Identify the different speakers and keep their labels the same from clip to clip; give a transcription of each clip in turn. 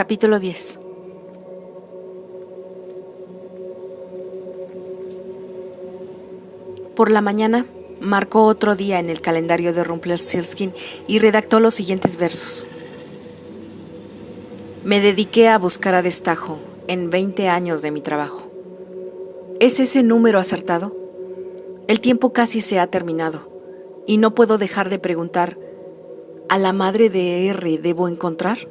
Speaker 1: Capítulo 10. Por la mañana, marcó otro día en el calendario de Rumpelstiltskin y redactó los siguientes versos. Me dediqué a buscar a destajo en 20 años de mi trabajo. ¿Es ese número acertado? El tiempo casi se ha terminado y no puedo dejar de preguntar, ¿a la madre de R debo encontrar?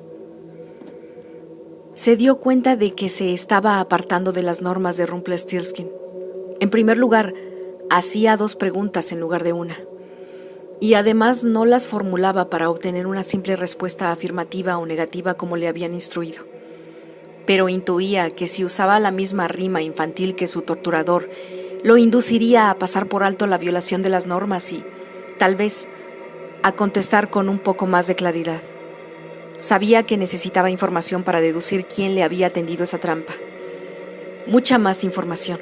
Speaker 1: Se dio cuenta de que se estaba apartando de las normas de Rumpelstiltskin. En primer lugar, hacía 2 preguntas en lugar de una. Y además no las formulaba para obtener una simple respuesta afirmativa o negativa como le habían instruido. Pero intuía que si usaba la misma rima infantil que su torturador, lo induciría a pasar por alto la violación de las normas y, tal vez, a contestar con un poco más de claridad. Sabía que necesitaba información para deducir quién le había tendido esa trampa. Mucha más información.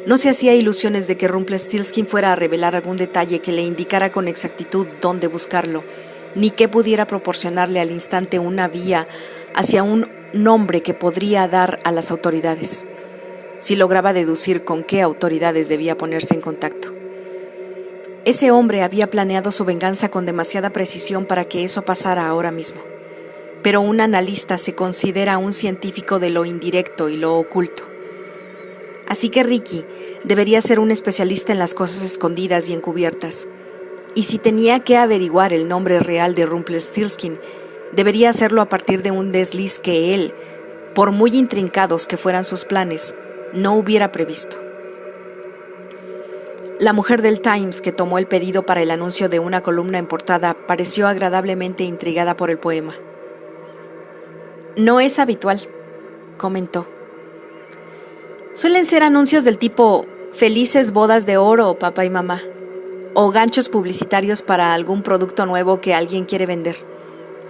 Speaker 1: No se hacía ilusiones de que Rumpelstiltskin fuera a revelar algún detalle que le indicara con exactitud dónde buscarlo, ni que pudiera proporcionarle al instante una vía hacia un nombre que podría dar a las autoridades, si lograba deducir con qué autoridades debía ponerse en contacto. Ese hombre había planeado su venganza con demasiada precisión para que eso pasara ahora mismo. Pero un analista se considera un científico de lo indirecto y lo oculto. Así que Ricky debería ser un especialista en las cosas escondidas y encubiertas. Y si tenía que averiguar el nombre real de Rumpelstiltskin, debería hacerlo a partir de un desliz que él, por muy intrincados que fueran sus planes, no hubiera previsto. La mujer del Times que tomó el pedido para el anuncio de una columna en portada pareció agradablemente intrigada por el poema. No es habitual, comentó. Suelen ser anuncios del tipo felices bodas de oro, papá y mamá, o ganchos publicitarios para algún producto nuevo que alguien quiere vender.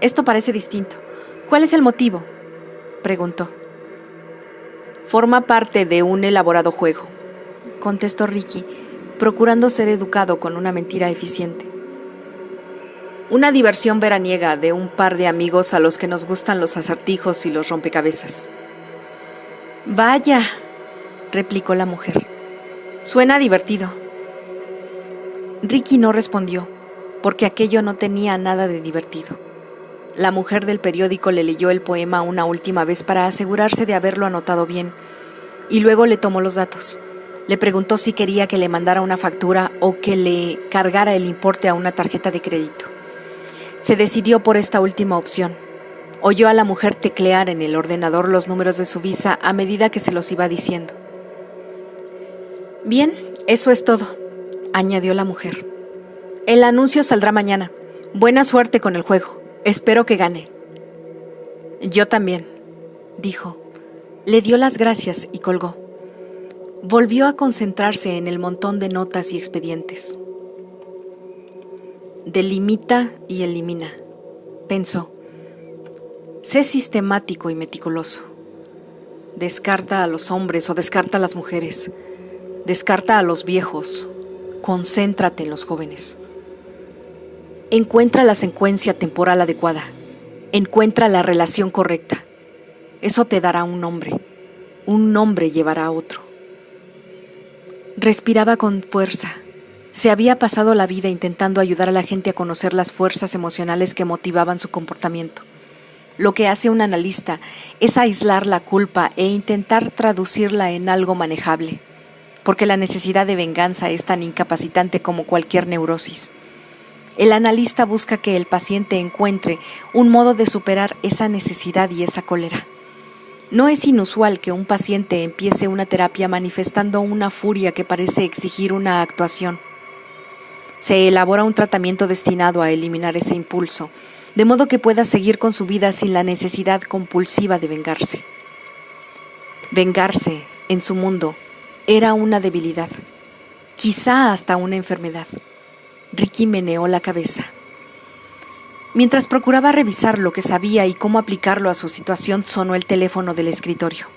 Speaker 1: Esto parece distinto. ¿Cuál es el motivo?, preguntó. Forma parte de un elaborado juego, contestó Ricky, procurando ser educado con una mentira eficiente. Una diversión veraniega de un par de amigos a los que nos gustan los acertijos y los rompecabezas. Vaya, replicó la mujer. Suena divertido. Ricky no respondió, porque aquello no tenía nada de divertido. La mujer del periódico le leyó el poema una última vez para asegurarse de haberlo anotado bien, y luego le tomó los datos. Le preguntó si quería que le mandara una factura o que le cargara el importe a una tarjeta de crédito. Se decidió por esta última opción. Oyó a la mujer teclear en el ordenador los números de su visa a medida que se los iba diciendo. Bien, eso es todo, añadió la mujer. El anuncio saldrá mañana. Buena suerte con el juego. Espero que gane. Yo también, dijo. Le dio las gracias y colgó. Volvió a concentrarse en el montón de notas y expedientes. Delimita y elimina, pensó. Sé sistemático y meticuloso. Descarta a los hombres o descarta a las mujeres. Descarta a los viejos. Concéntrate en los jóvenes. Encuentra la secuencia temporal adecuada. Encuentra la relación correcta. Eso te dará un nombre. Un nombre llevará a otro. Respiraba con fuerza. Se había pasado la vida intentando ayudar a la gente a conocer las fuerzas emocionales que motivaban su comportamiento. Lo que hace un analista es aislar la culpa e intentar traducirla en algo manejable, porque la necesidad de venganza es tan incapacitante como cualquier neurosis. El analista busca que el paciente encuentre un modo de superar esa necesidad y esa cólera. No es inusual que un paciente empiece una terapia manifestando una furia que parece exigir una actuación. Se elabora un tratamiento destinado a eliminar ese impulso, de modo que pueda seguir con su vida sin la necesidad compulsiva de vengarse. Vengarse, en su mundo, era una debilidad, quizá hasta una enfermedad. Ricky meneó la cabeza. Mientras procuraba revisar lo que sabía y cómo aplicarlo a su situación, sonó el teléfono del escritorio.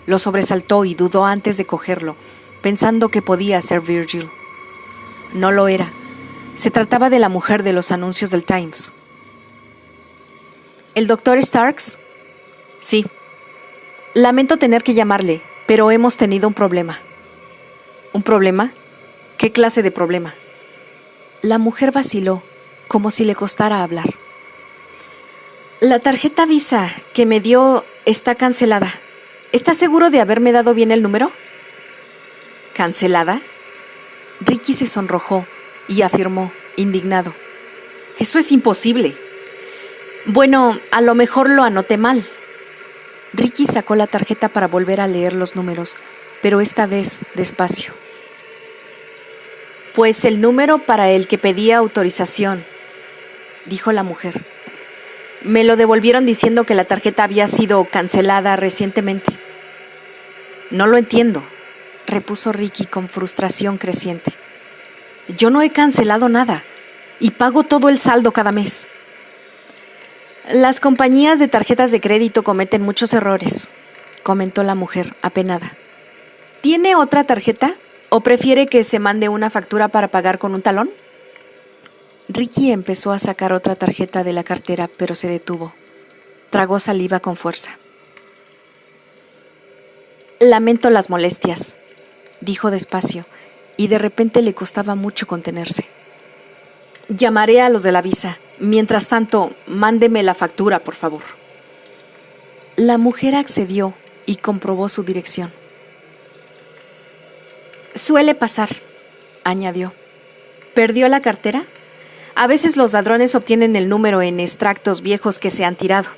Speaker 1: Lo sobresaltó y dudó antes de cogerlo, pensando que podía ser Virgil. No lo era. Se trataba de la mujer de los anuncios del Times. ¿El doctor Starks? Sí. Lamento tener que llamarle, pero hemos tenido un problema. ¿Un problema? ¿Qué clase de problema? La mujer vaciló, como si le costara hablar. La tarjeta Visa que me dio está cancelada. ¿Está seguro de haberme dado bien el número? ¿Cancelada? Ricky se sonrojó y afirmó, indignado. Eso es imposible. Bueno, a lo mejor lo anoté mal. Ricky sacó la tarjeta para volver a leer los números, pero esta vez despacio. Pues el número para el que pedía autorización, dijo la mujer. Me lo devolvieron diciendo que la tarjeta había sido cancelada recientemente. No lo entiendo, repuso Ricky con frustración creciente. Yo no he cancelado nada y pago todo el saldo cada mes. Las compañías de tarjetas de crédito cometen muchos errores, comentó la mujer, apenada. ¿Tiene otra tarjeta o prefiere que se mande una factura para pagar con un talón? Ricky empezó a sacar otra tarjeta de la cartera, pero se detuvo. Tragó saliva con fuerza. Lamento las molestias, dijo despacio, y de repente le costaba mucho contenerse. Llamaré a los de la Visa. Mientras tanto, mándeme la factura, por favor. La mujer accedió y comprobó su dirección. Suele pasar, añadió. ¿Perdió la cartera? A veces los ladrones obtienen el número en extractos viejos que se han tirado.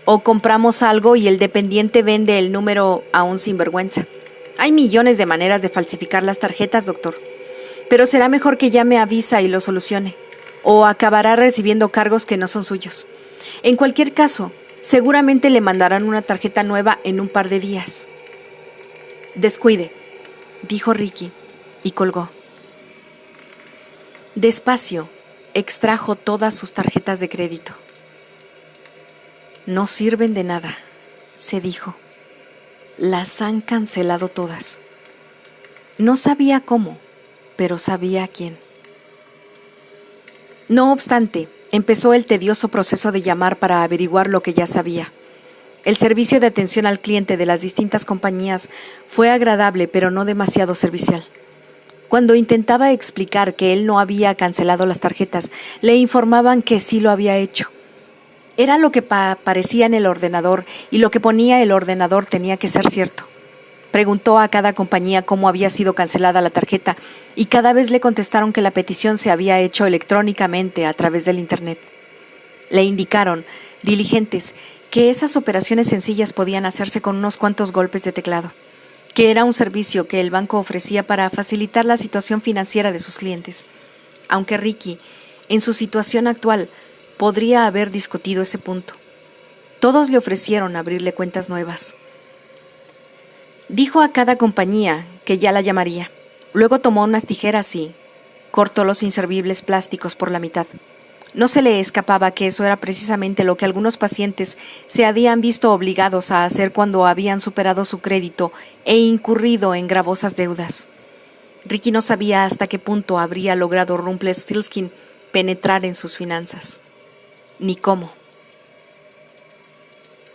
Speaker 1: O compramos algo y el dependiente vende el número a un sinvergüenza. Hay millones de maneras de falsificar las tarjetas, doctor. Pero será mejor que llame a Visa y lo solucione. O acabará recibiendo cargos que no son suyos. En cualquier caso, seguramente le mandarán una tarjeta nueva en un par de días. Descuide, dijo Ricky, y colgó. Despacio, extrajo todas sus tarjetas de crédito. No sirven de nada, se dijo. Las han cancelado todas. No sabía cómo, pero sabía a quién. No obstante, empezó el tedioso proceso de llamar para averiguar lo que ya sabía. El servicio de atención al cliente de las distintas compañías fue agradable, pero no demasiado servicial. Cuando intentaba explicar que él no había cancelado las tarjetas, le informaban que sí lo había hecho. Era lo que aparecía en el ordenador y lo que ponía el ordenador tenía que ser cierto. Preguntó a cada compañía cómo había sido cancelada la tarjeta y cada vez le contestaron que la petición se había hecho electrónicamente a través del Internet. Le indicaron, diligentes, que esas operaciones sencillas podían hacerse con unos cuantos golpes de teclado, que era un servicio que el banco ofrecía para facilitar la situación financiera de sus clientes. Aunque Ricky, en su situación actual, podría haber discutido ese punto. Todos le ofrecieron abrirle cuentas nuevas. Dijo a cada compañía que ya la llamaría. Luego tomó unas tijeras y cortó los inservibles plásticos por la mitad. No se le escapaba que eso era precisamente lo que algunos pacientes se habían visto obligados a hacer cuando habían superado su crédito e incurrido en gravosas deudas. Ricky no sabía hasta qué punto habría logrado Rumpelstiltskin penetrar en sus finanzas. Ni cómo.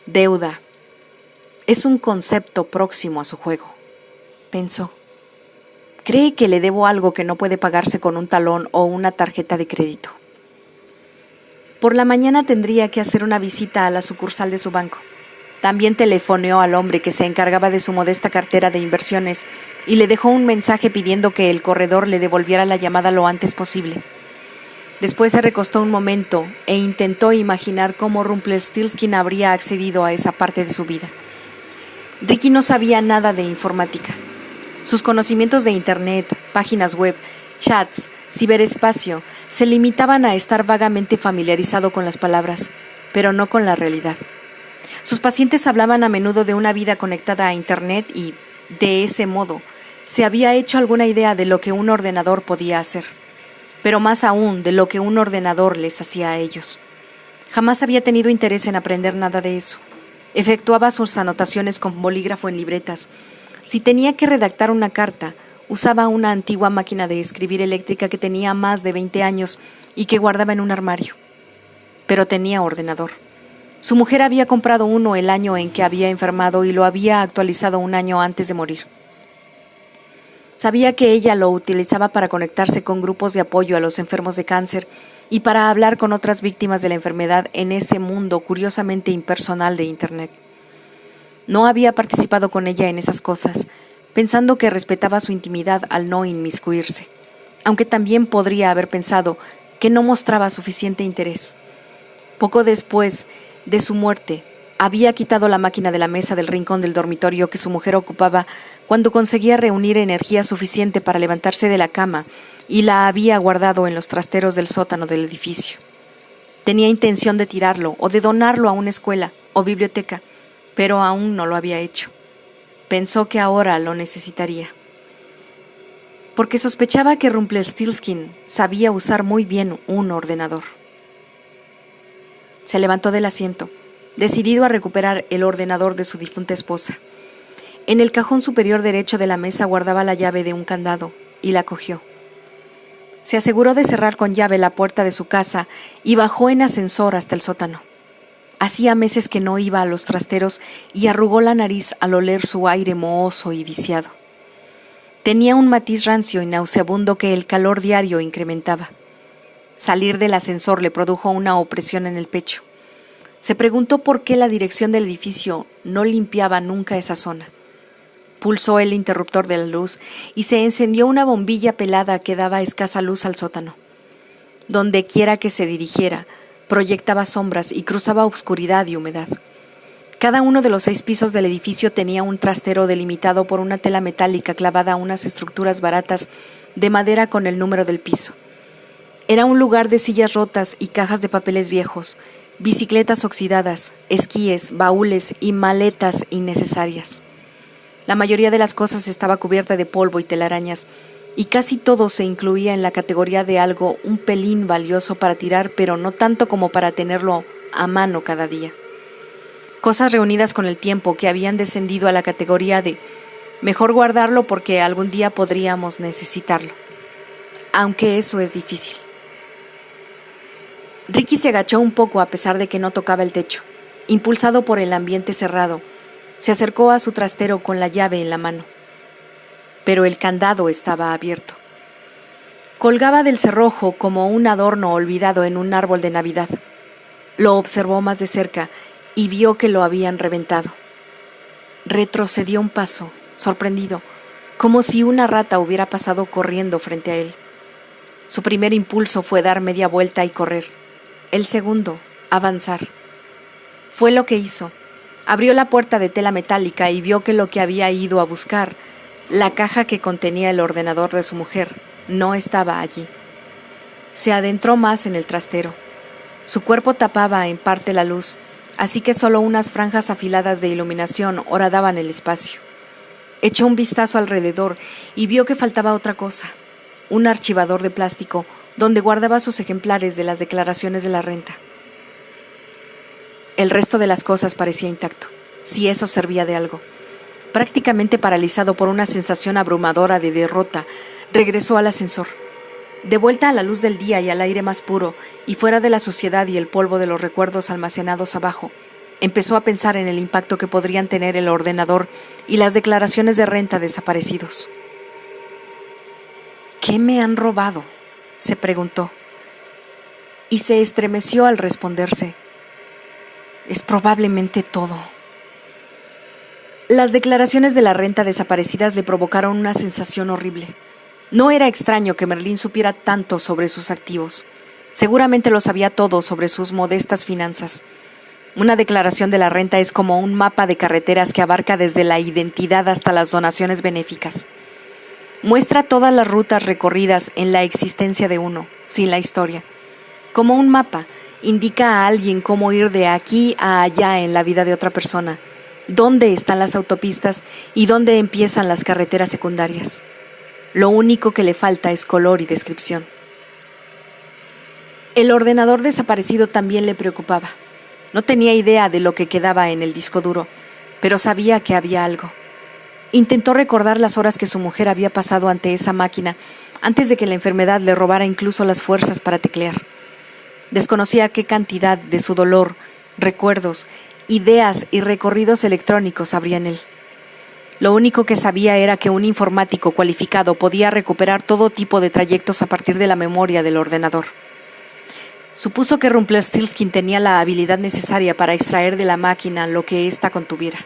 Speaker 1: Deuda. Es un concepto próximo a su juego, pensó. Cree que le debo algo que no puede pagarse con un talón o una tarjeta de crédito. Por la mañana tendría que hacer una visita a la sucursal de su banco. También telefoneó al hombre que se encargaba de su modesta cartera de inversiones y le dejó un mensaje pidiendo que el corredor le devolviera la llamada lo antes posible. Después se recostó un momento e intentó imaginar cómo Rumpelstiltskin habría accedido a esa parte de su vida. Ricky no sabía nada de informática. Sus conocimientos de Internet, páginas web, chats, ciberespacio, se limitaban a estar vagamente familiarizado con las palabras, pero no con la realidad. Sus pacientes hablaban a menudo de una vida conectada a Internet y, de ese modo, se había hecho alguna idea de lo que un ordenador podía hacer, pero más aún de lo que un ordenador les hacía a ellos. Jamás había tenido interés en aprender nada de eso. Efectuaba sus anotaciones con bolígrafo en libretas. Si tenía que redactar una carta, usaba una antigua máquina de escribir eléctrica que tenía más de 20 años y que guardaba en un armario. Pero tenía ordenador. Su mujer había comprado uno el año en que había enfermado y lo había actualizado un año antes de morir. Sabía que ella lo utilizaba para conectarse con grupos de apoyo a los enfermos de cáncer y para hablar con otras víctimas de la enfermedad en ese mundo curiosamente impersonal de Internet. No había participado con ella en esas cosas, pensando que respetaba su intimidad al no inmiscuirse, aunque también podría haber pensado que no mostraba suficiente interés. Poco después de su muerte, había quitado la máquina de la mesa del rincón del dormitorio que su mujer ocupaba cuando conseguía reunir energía suficiente para levantarse de la cama y la había guardado en los trasteros del sótano del edificio. Tenía intención de tirarlo o de donarlo a una escuela o biblioteca, pero aún no lo había hecho. Pensó que ahora lo necesitaría. Porque sospechaba que Rumpelstiltskin sabía usar muy bien un ordenador. Se levantó del asiento, decidido a recuperar el ordenador de su difunta esposa. En el cajón superior derecho de la mesa guardaba la llave de un candado y la cogió. Se aseguró de cerrar con llave la puerta de su casa y bajó en ascensor hasta el sótano. Hacía meses que no iba a los trasteros y arrugó la nariz al oler su aire mohoso y viciado. Tenía un matiz rancio y nauseabundo que el calor diario incrementaba. Salir del ascensor le produjo una opresión en el pecho. Se preguntó por qué la dirección del edificio no limpiaba nunca esa zona. Pulsó el interruptor de la luz y se encendió una bombilla pelada que daba escasa luz al sótano. Donde quiera que se dirigiera, proyectaba sombras y cruzaba obscuridad y humedad. Cada uno de los 6 pisos del edificio tenía un trastero delimitado por una tela metálica clavada a unas estructuras baratas de madera con el número del piso. Era un lugar de sillas rotas y cajas de papeles viejos, bicicletas oxidadas, esquíes, baúles y maletas innecesarias. La mayoría de las cosas estaba cubierta de polvo y telarañas, y casi todo se incluía en la categoría de algo un pelín valioso para tirar, pero no tanto como para tenerlo a mano cada día. Cosas reunidas con el tiempo que habían descendido a la categoría de mejor guardarlo porque algún día podríamos necesitarlo, aunque eso es difícil. Ricky se agachó un poco a pesar de que no tocaba el techo. Impulsado por el ambiente cerrado, se acercó a su trastero con la llave en la mano. Pero el candado estaba abierto. Colgaba del cerrojo como un adorno olvidado en un árbol de Navidad. Lo observó más de cerca y vio que lo habían reventado. Retrocedió un paso, sorprendido, como si una rata hubiera pasado corriendo frente a él. Su primer impulso fue dar media vuelta y correr. El segundo, avanzar. Fue lo que hizo. Abrió la puerta de tela metálica y vio que lo que había ido a buscar, la caja que contenía el ordenador de su mujer, no estaba allí. Se adentró más en el trastero. Su cuerpo tapaba en parte la luz, así que solo unas franjas afiladas de iluminación horadaban el espacio. Echó un vistazo alrededor y vio que faltaba otra cosa, un archivador de plástico donde guardaba sus ejemplares de las declaraciones de la renta. El resto de las cosas parecía intacto, si eso servía de algo. Prácticamente paralizado por una sensación abrumadora de derrota, regresó al ascensor. De vuelta a la luz del día y al aire más puro, y fuera de la suciedad y el polvo de los recuerdos almacenados abajo, empezó a pensar en el impacto que podrían tener el ordenador y las declaraciones de renta desaparecidos. ¿Qué me han robado?, se preguntó, y se estremeció al responderse. Es probablemente todo. Las declaraciones de la renta desaparecidas le provocaron una sensación horrible. No era extraño que Merlín supiera tanto sobre sus activos. Seguramente lo sabía todo sobre sus modestas finanzas. Una declaración de la renta es como un mapa de carreteras que abarca desde la identidad hasta las donaciones benéficas. Muestra todas las rutas recorridas en la existencia de uno, sin la historia. Como un mapa, indica a alguien cómo ir de aquí a allá en la vida de otra persona, dónde están las autopistas y dónde empiezan las carreteras secundarias. Lo único que le falta es color y descripción. El ordenador desaparecido también le preocupaba. No tenía idea de lo que quedaba en el disco duro, pero sabía que había algo. Intentó recordar las horas que su mujer había pasado ante esa máquina antes de que la enfermedad le robara incluso las fuerzas para teclear. Desconocía qué cantidad de su dolor recuerdos, ideas y recorridos electrónicos habría en él. Lo único que sabía era que un informático cualificado podía recuperar todo tipo de trayectos a partir de la memoria del ordenador. Supuso que Rumpelstiltskin tenía la habilidad necesaria para extraer de la máquina lo que ésta contuviera.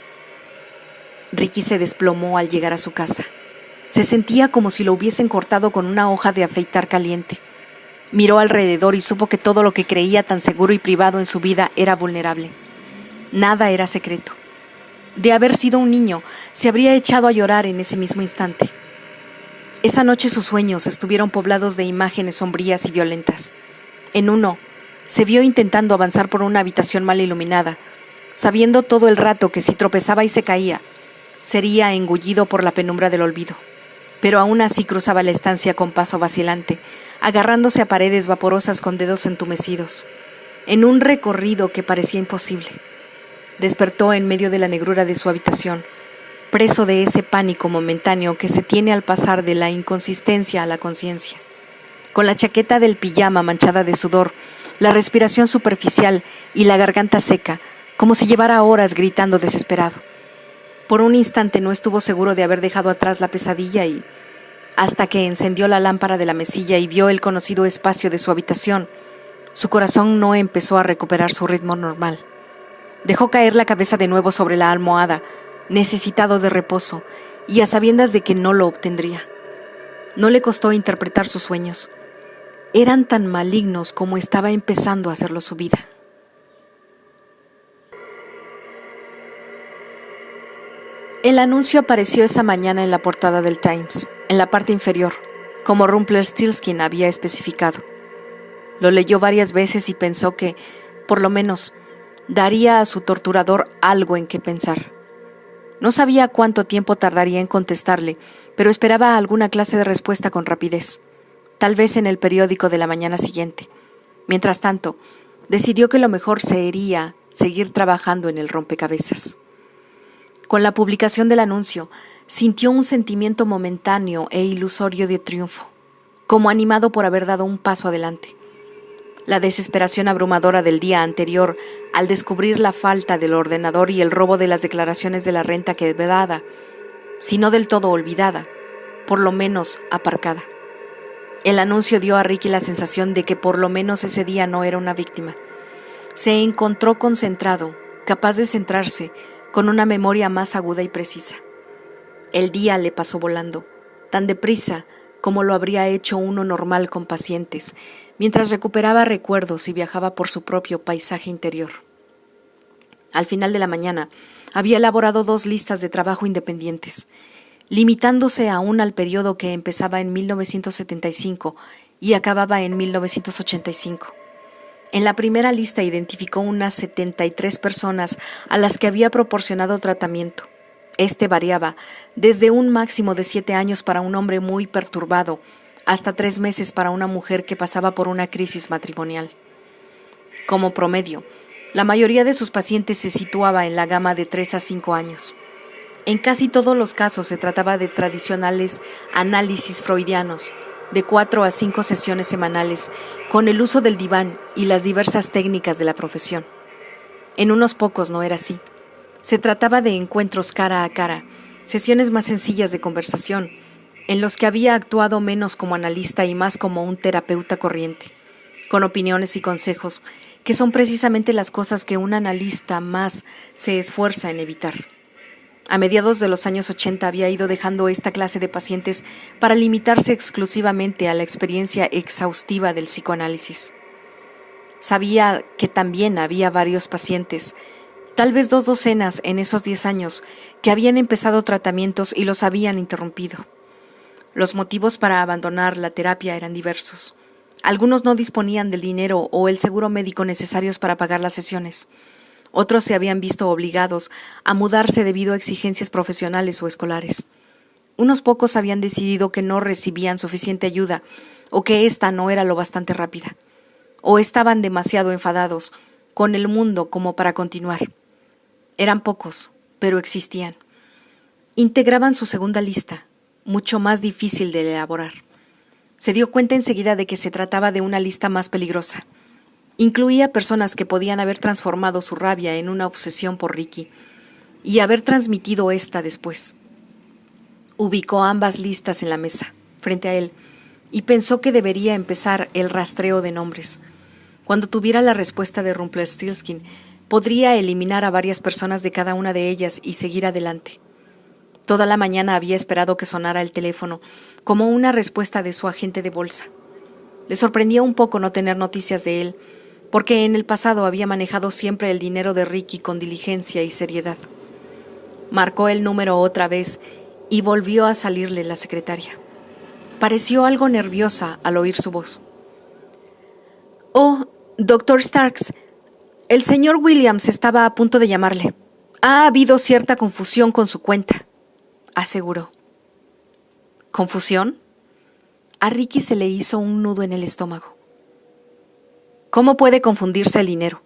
Speaker 1: Ricky se desplomó al llegar a su casa. Se sentía como si lo hubiesen cortado con una hoja de afeitar caliente. Miró alrededor y supo que todo lo que creía tan seguro y privado en su vida era vulnerable. Nada era secreto. De haber sido un niño, se habría echado a llorar en ese mismo instante. Esa noche sus sueños estuvieron poblados de imágenes sombrías y violentas. En uno, se vio intentando avanzar por una habitación mal iluminada, sabiendo todo el rato que si tropezaba y se caía, sería engullido por la penumbra del olvido. Pero aún así cruzaba la estancia con paso vacilante, agarrándose a paredes vaporosas con dedos entumecidos, en un recorrido que parecía imposible. Despertó en medio de la negrura de su habitación, preso de ese pánico momentáneo que se tiene al pasar de la inconsistencia a la conciencia. Con la chaqueta del pijama manchada de sudor, la respiración superficial y la garganta seca, como si llevara horas gritando desesperado. Por un instante no estuvo seguro de haber dejado atrás la pesadilla y, hasta que encendió la lámpara de la mesilla y vio el conocido espacio de su habitación, su corazón no empezó a recuperar su ritmo normal. Dejó caer la cabeza de nuevo sobre la almohada, necesitado de reposo y a sabiendas de que no lo obtendría. No le costó interpretar sus sueños. Eran tan malignos como estaba empezando a hacerlo su vida. El anuncio apareció esa mañana en la portada del Times, en la parte inferior, como Rumpelstiltskin había especificado. Lo leyó varias veces y pensó que, por lo menos, daría a su torturador algo en qué pensar. No sabía cuánto tiempo tardaría en contestarle, pero esperaba alguna clase de respuesta con rapidez, tal vez en el periódico de la mañana siguiente. Mientras tanto, decidió que lo mejor sería seguir trabajando en el rompecabezas. Con la publicación del anuncio, sintió un sentimiento momentáneo e ilusorio de triunfo, como animado por haber dado un paso adelante. La desesperación abrumadora del día anterior al descubrir la falta del ordenador y el robo de las declaraciones de la renta quedada, si no del todo olvidada, por lo menos aparcada. El anuncio dio a Ricky la sensación de que por lo menos ese día no era una víctima. Se encontró concentrado, capaz de centrarse, con una memoria más aguda y precisa. El día le pasó volando, tan deprisa como lo habría hecho uno normal con pacientes, mientras recuperaba recuerdos y viajaba por su propio paisaje interior. Al final de la mañana, había elaborado 2 listas de trabajo independientes, limitándose aún al periodo que empezaba en 1975 y acababa en 1985. En la primera lista identificó unas 73 personas a las que había proporcionado tratamiento. Este variaba desde un máximo de 7 años para un hombre muy perturbado hasta 3 meses para una mujer que pasaba por una crisis matrimonial. Como promedio, la mayoría de sus pacientes se situaba en la gama de 3 a 5 años. En casi todos los casos se trataba de tradicionales análisis freudianos, de 4 a 5 sesiones semanales, con el uso del diván y las diversas técnicas de la profesión. En unos pocos no era así. Se trataba de encuentros cara a cara, sesiones más sencillas de conversación, en los que había actuado menos como analista y más como un terapeuta corriente, con opiniones y consejos, que son precisamente las cosas que un analista más se esfuerza en evitar. A mediados de los años 80 había ido dejando esta clase de pacientes para limitarse exclusivamente a la experiencia exhaustiva del psicoanálisis. Sabía que también había varios pacientes, tal vez 2 docenas en esos 10 años, que habían empezado tratamientos y los habían interrumpido. Los motivos para abandonar la terapia eran diversos. Algunos no disponían del dinero o el seguro médico necesarios para pagar las sesiones. Otros se habían visto obligados a mudarse debido a exigencias profesionales o escolares. Unos pocos habían decidido que no recibían suficiente ayuda o que ésta no era lo bastante rápida. O estaban demasiado enfadados con el mundo como para continuar. Eran pocos, pero existían. Integraban su segunda lista, mucho más difícil de elaborar. Se dio cuenta enseguida de que se trataba de una lista más peligrosa. Incluía personas que podían haber transformado su rabia en una obsesión por Ricky y haber transmitido esta después. Ubicó ambas listas en la mesa, frente a él, y pensó que debería empezar el rastreo de nombres. Cuando tuviera la respuesta de Rumpelstiltskin, podría eliminar a varias personas de cada una de ellas y seguir adelante. Toda la mañana había esperado que sonara el teléfono, como una respuesta de su agente de bolsa. Le sorprendía un poco no tener noticias de él, porque en el pasado había manejado siempre el dinero de Ricky con diligencia y seriedad. Marcó el número otra vez y volvió a salirle la secretaria. Pareció algo nerviosa al oír su voz. «Oh, Dr. Starks, el señor Williams estaba a punto de llamarle. Ha habido cierta confusión con su cuenta», aseguró. ¿Confusión? A Ricky se le hizo un nudo en el estómago. ¿Cómo puede confundirse el dinero?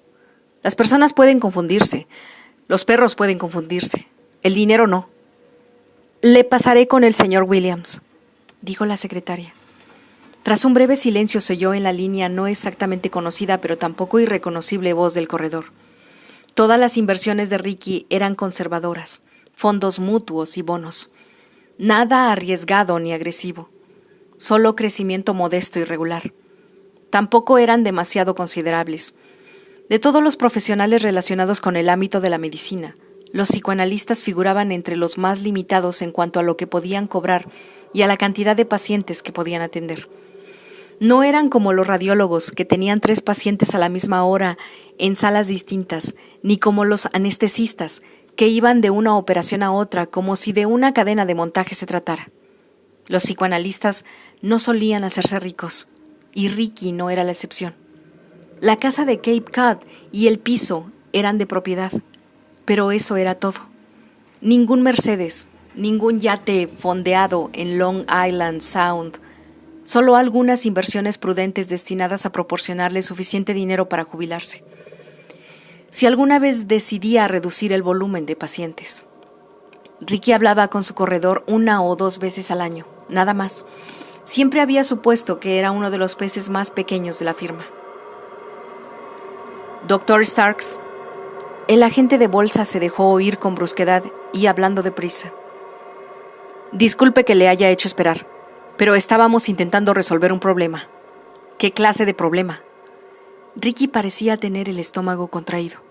Speaker 1: Las personas pueden confundirse, los perros pueden confundirse, el dinero no. «Le pasaré con el señor Williams», dijo la secretaria. Tras un breve silencio se oyó en la línea no exactamente conocida pero tampoco irreconocible voz del corredor. Todas las inversiones de Ricky eran conservadoras, fondos mutuos y bonos. Nada arriesgado ni agresivo, solo crecimiento modesto y regular. Tampoco eran demasiado considerables. De todos los profesionales relacionados con el ámbito de la medicina, los psicoanalistas figuraban entre los más limitados en cuanto a lo que podían cobrar y a la cantidad de pacientes que podían atender. No eran como los radiólogos, que tenían 3 pacientes a la misma hora en salas distintas, ni como los anestesistas, que iban de una operación a otra como si de una cadena de montaje se tratara. Los psicoanalistas no solían hacerse ricos, y Ricky no era la excepción. La casa de Cape Cod y el piso eran de propiedad, pero eso era todo. Ningún Mercedes, ningún yate fondeado en Long Island Sound, solo algunas inversiones prudentes destinadas a proporcionarle suficiente dinero para jubilarse. Si alguna vez decidía reducir el volumen de pacientes. Ricky hablaba con su corredor 1 o 2 veces al año, nada más. Siempre había supuesto que era uno de los peces más pequeños de la firma. «Dr. Starks». El agente de bolsa se dejó oír con brusquedad y hablando deprisa. «Disculpe que le haya hecho esperar, pero estábamos intentando resolver un problema». «¿Qué clase de problema?». Ricky parecía tener el estómago contraído.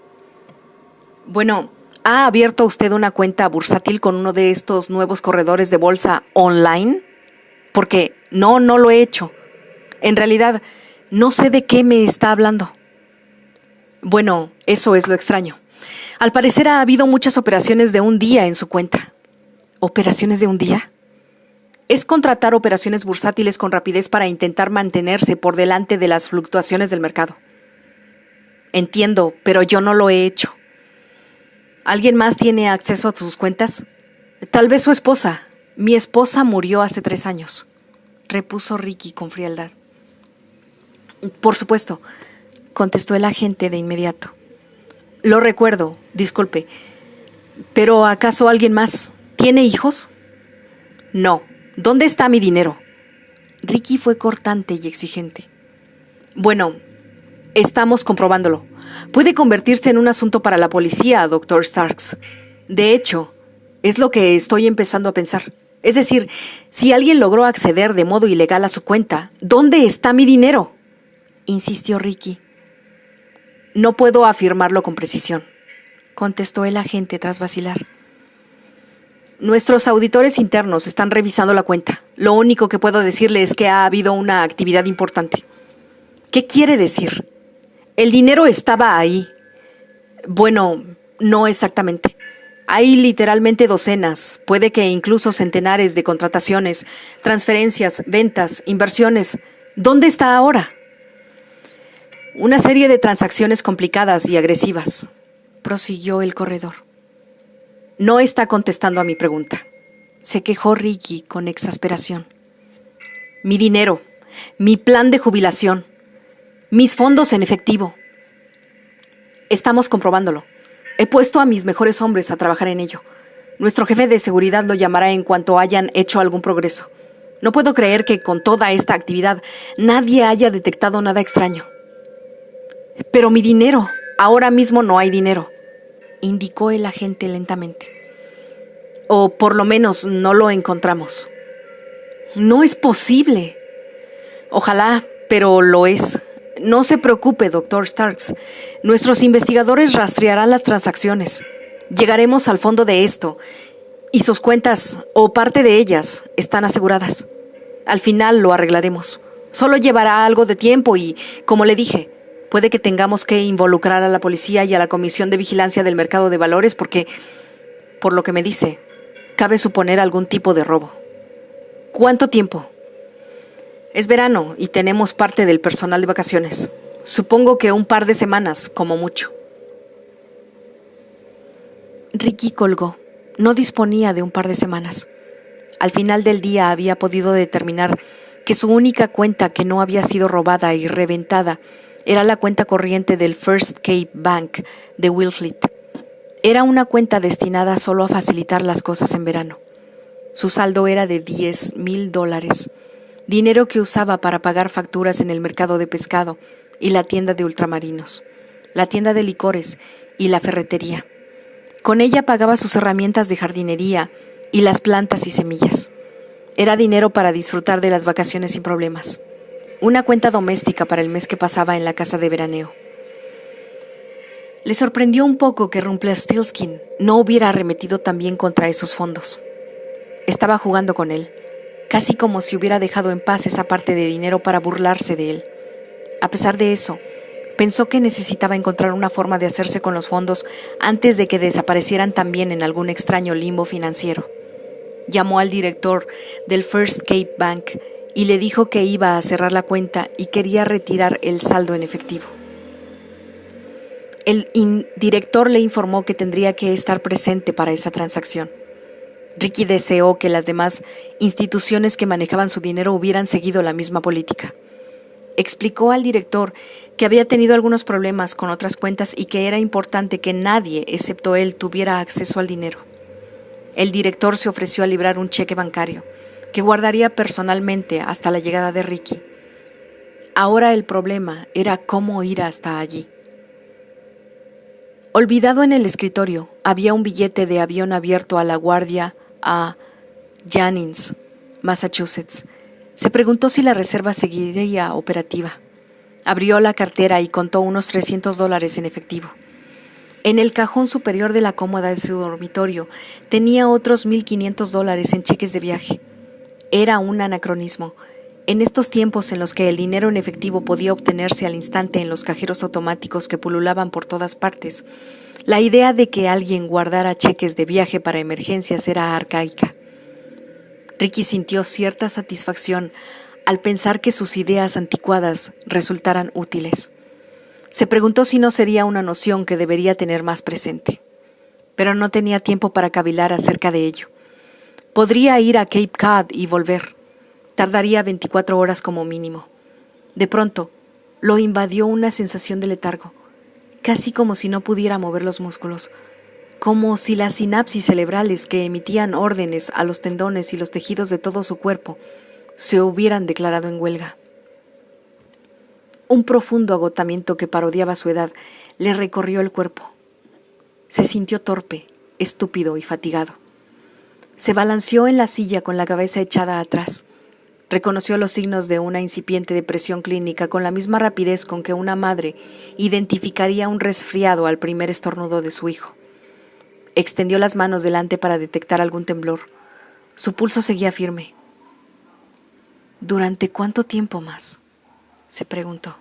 Speaker 1: «Bueno, ¿ha abierto usted una cuenta bursátil con uno de estos nuevos corredores de bolsa online? Porque no lo he hecho. En realidad, no sé de qué me está hablando». «Bueno, eso es lo extraño. Al parecer ha habido muchas operaciones de un día en su cuenta». ¿Operaciones de un día? Es contratar operaciones bursátiles con rapidez para intentar mantenerse por delante de las fluctuaciones del mercado. Entiendo, pero yo no lo he hecho. ¿Alguien más tiene acceso a sus cuentas? Tal vez su esposa. Mi esposa murió hace 3 años, repuso Ricky con frialdad. Por supuesto, contestó el agente de inmediato. Lo recuerdo, disculpe. ¿Pero acaso alguien más? ¿Tiene hijos? No. ¿Dónde está mi dinero? Ricky fue cortante y exigente. Bueno, estamos comprobándolo. Puede convertirse en un asunto para la policía, Dr. Starks. De hecho, es lo que estoy empezando a pensar. Es decir, si alguien logró acceder de modo ilegal a su cuenta, ¿dónde está mi dinero?, insistió Ricky. No puedo afirmarlo con precisión, contestó el agente tras vacilar. Nuestros auditores internos están revisando la cuenta. Lo único que puedo decirle es que ha habido una actividad importante. ¿Qué quiere decir? El dinero estaba ahí. Bueno, no exactamente. Hay literalmente docenas, puede que incluso centenares de contrataciones, transferencias, ventas, inversiones. ¿Dónde está ahora? Una serie de transacciones complicadas y agresivas, prosiguió el corredor. No está contestando a mi pregunta, se quejó Ricky con exasperación. Mi dinero, mi plan de jubilación, mis fondos en efectivo. Estamos comprobándolo. He puesto a mis mejores hombres a trabajar en ello. Nuestro jefe de seguridad lo llamará en cuanto hayan hecho algún progreso. No puedo creer que con toda esta actividad nadie haya detectado nada extraño. Pero mi dinero, ahora mismo no hay dinero, indicó el agente lentamente. O por lo menos no lo encontramos. No es posible. Ojalá, pero lo es. No se preocupe, doctor Starks. Nuestros investigadores rastrearán las transacciones. Llegaremos al fondo de esto. Y sus cuentas, o parte de ellas, están aseguradas. Al final lo arreglaremos. Solo llevará algo de tiempo y, como le dije, puede que tengamos que involucrar a la policía y a la Comisión de Vigilancia del Mercado de Valores porque, por lo que me dice, cabe suponer algún tipo de robo. ¿Cuánto tiempo? Es verano y tenemos parte del personal de vacaciones. Supongo que un par de semanas, como mucho. Ricky colgó. No disponía de un par de semanas. Al final del día había podido determinar que su única cuenta que no había sido robada y reventada era la cuenta corriente del First Cape Bank de Wellfleet. Era una cuenta destinada solo a facilitar las cosas en verano. Su saldo era de $10,000, dinero que usaba para pagar facturas en el mercado de pescado y la tienda de ultramarinos, la tienda de licores y la ferretería. Con ella pagaba sus herramientas de jardinería y las plantas y semillas. Era dinero para disfrutar de las vacaciones sin problemas. Una cuenta doméstica para el mes que pasaba en la casa de veraneo. Le sorprendió un poco que Rumpelstiltskin no hubiera arremetido también contra esos fondos. Estaba jugando con él, casi como si hubiera dejado en paz esa parte de dinero para burlarse de él. A pesar de eso, pensó que necesitaba encontrar una forma de hacerse con los fondos antes de que desaparecieran también en algún extraño limbo financiero. Llamó al director del First Cape Bank y le dijo que iba a cerrar la cuenta y quería retirar el saldo en efectivo. El director le informó que tendría que estar presente para esa transacción. Ricky deseó que las demás instituciones que manejaban su dinero hubieran seguido la misma política. Explicó al director que había tenido algunos problemas con otras cuentas y que era importante que nadie, excepto él, tuviera acceso al dinero. El director se ofreció a librar un cheque bancario, que guardaría personalmente hasta la llegada de Ricky. Ahora el problema era cómo ir hasta allí. Olvidado en el escritorio, había un billete de avión abierto a la guardia a Jennings, Massachusetts. Se preguntó si la reserva seguiría operativa. Abrió la cartera y contó unos $300 en efectivo. En el cajón superior de la cómoda de su dormitorio tenía otros $1,500 en cheques de viaje. Era un anacronismo. En estos tiempos en los que el dinero en efectivo podía obtenerse al instante en los cajeros automáticos que pululaban por todas partes, la idea de que alguien guardara cheques de viaje para emergencias era arcaica. Ricky sintió cierta satisfacción al pensar que sus ideas anticuadas resultaran útiles. Se preguntó si no sería una noción que debería tener más presente, pero no tenía tiempo para cavilar acerca de ello. Podría ir a Cape Cod y volver. Tardaría 24 horas como mínimo. De pronto, lo invadió una sensación de letargo, casi como si no pudiera mover los músculos, como si las sinapsis cerebrales que emitían órdenes a los tendones y los tejidos de todo su cuerpo se hubieran declarado en huelga. Un profundo agotamiento que parodiaba su edad le recorrió el cuerpo. Se sintió torpe, estúpido y fatigado. Se balanceó en la silla con la cabeza echada atrás. Reconoció los signos de una incipiente depresión clínica con la misma rapidez con que una madre identificaría un resfriado al primer estornudo de su hijo. Extendió las manos delante para detectar algún temblor. Su pulso seguía firme. ¿Durante cuánto tiempo más?, se preguntó.